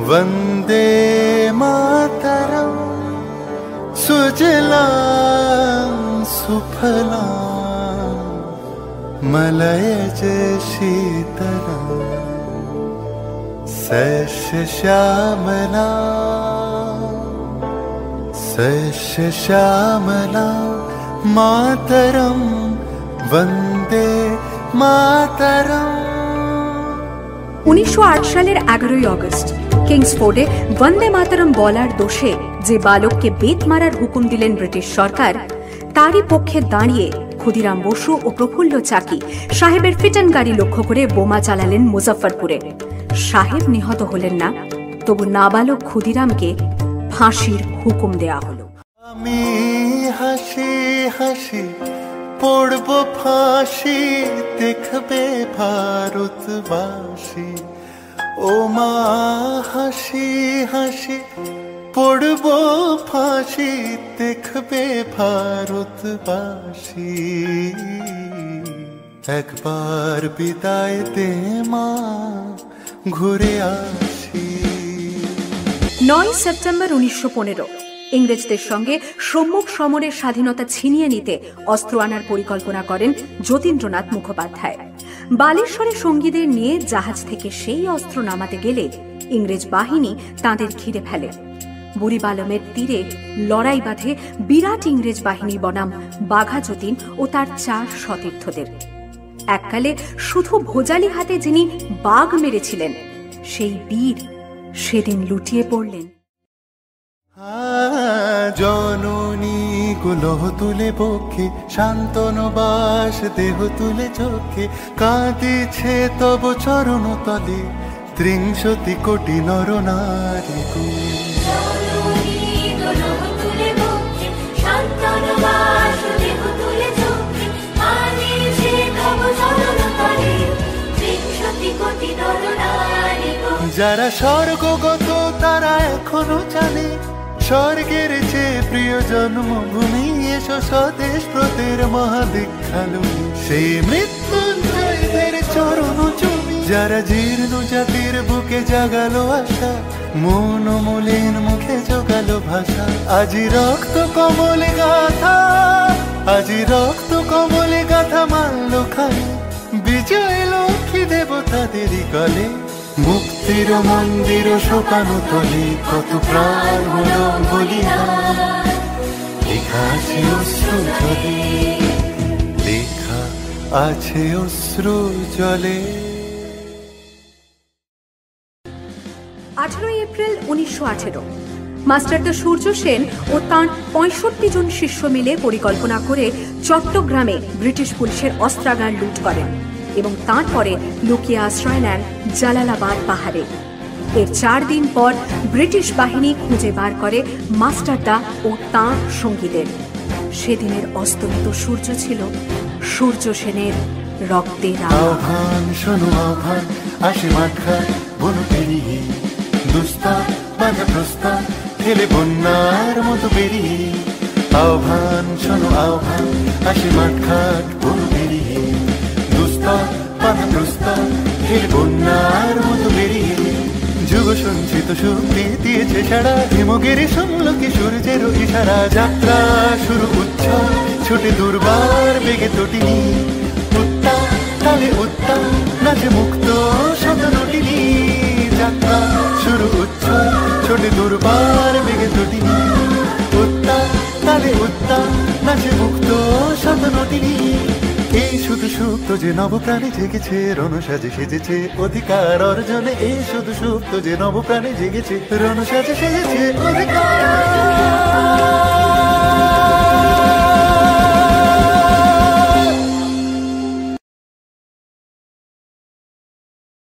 वन्दे मातरं सुजलां सुफलां मलयज शीतलां सस्यश्यामलां मातरं वन्दे मातरं। 1908 সালের 11ই আগস্ট কিংসফোর্ডে বন্দে মাতরম বলার দোষে যে বালককে বেত মারার হুকুম দিলেন ব্রিটিশ সরকার, তারই পক্ষে দাঁড়িয়ে ক্ষুদিরাম বসু ও প্রফুল্ল চাকি সাহেবের ফিটন গাড়ি লক্ষ্য করে বোমা চালালেন মুজফ্ফরপুরে। সাহেব নিহত হলেন না, তবু নাবালক ক্ষুদিরামকে ফাঁসির হুকুম দেয়া হলো। আমি হাসি হাসি পড়ব ফাঁসি, দেখবে ভারতবাসী। ও মা হাসি হাসি পড়ব ফাঁসি, দেখবে ভারতবাসী। একবার বিদায় দে মা, ঘুরে আসি। 9 সেপ্টেম্বর 1915 ইংরেজদের সঙ্গে সম্মুখ সমরের স্বাধীনতা ছিনিয়ে নিতে অস্ত্র আনার পরিকল্পনা করেন যতীন্দ্রনাথ মুখোপাধ্যায়। বালেশ্বরে সঙ্গীদের নিয়ে জাহাজ থেকে সেই অস্ত্র নামাতে গেলে ইংরেজ বাহিনী তাঁদের ঘিরে ফেলে। বুড়িবালমের তীরে লড়াই বাঁধে বিরাট ইংরেজ বাহিনী বনাম বাঘা যতীন ও তার 4 সতীর্থদের। এককালে শুধু ভোজালি হাতে যিনি বাঘ মেরেছিলেন, সেই বীর সেদিন লুটিয়ে পড়লেন। জননী কুলহ তুলে বক্ষে, শান্তন বাস দেহ তুলে চোখে, কাঁদিছে তব চরণ তলে 30 কোটি নর নারী। যারা স্বর্গগত তারা এখনো জানে, স্বর্গের চেয়ে প্রিয় জন্মভূমি, এসো স্বদেশ ব্রতের মহাদীক্ষালু। সেই মৃত্যুঞ্জয়দের চরণ জমি, যারা জীর্ণ জাতির বুকে জাগালো আশা, মন মলিন মুখে জোগালো ভাষা। আজি রক্ত কমলে গাথা, আজি রক্ত কমলে গাথা মানল খালি, বিজয় লক্ষ্মী দেবতাদেরই গলে। মুক্তির মন্দির শোকানো তলে, কত প্রাণ হলো বলিদান। লেখা আছে অশ্রু জলে, লেখা আছে অশ্রু জলে। 18 এপ্রিল 1918 মাস্টারদা সূর্য সেন ও তাঁর 65 জন শিষ্য মিলে পরিকল্পনা করে চট্টগ্রামে ব্রিটিশ পুলিশের অস্ত্রাগার লুট করেন এবং তারপরে লুকিয়ে আশ্রয় নেন জালালাবাদ পাহাড়ে। এর 4 দিন পর ব্রিটিশ বাহিনী খুঁজে বার করে মাস্টারদা ও তাঁর সঙ্গীদের। সেদিনের অস্তমিত সূর্য ছিল সূর্য সেনের রক্তের আহ্বান। শোনো আহ্বান, আসে মাঠঘাট বন পেরিয়ে, দুস্তার বাধা প্রস্তার ঠেলে বন্যার মতো বেরিয়ে। আহ্বান শোনো আহ্বান, আসে মাঠঘাট বন পেরিয়ে, দুস্তার বাধা প্রস্তার ঠেলে বন্যার মতো বেরিয়ে। যুগ সঞ্চিত শক্তি দিয়েছে সারা, হিমগিরি সমলকে সূর্যের ইশারা। যাত্রা শুরু উচ্ছল, ছোটে দুর্বার বেগে তটিনী, উত্তাল তালে উত্তাল নাচে মুক্ত শত নটিনী। যাত্রা শুরু উচ্ছল, ছোটে দুর্বার বেগে তটিনী, উত্তাল তালে উত্তাল নাচে মুক্ত শত নটিনী। এই শুধু সুপ্ত যে নবপ্রাণে জেগেছে, রণসাজে সেজেছে অধিকার অর্জনে। এই শুধু সুপ্ত যে নবপ্রাণে জেগেছে, রণসাজে সেজেছে অধিকার।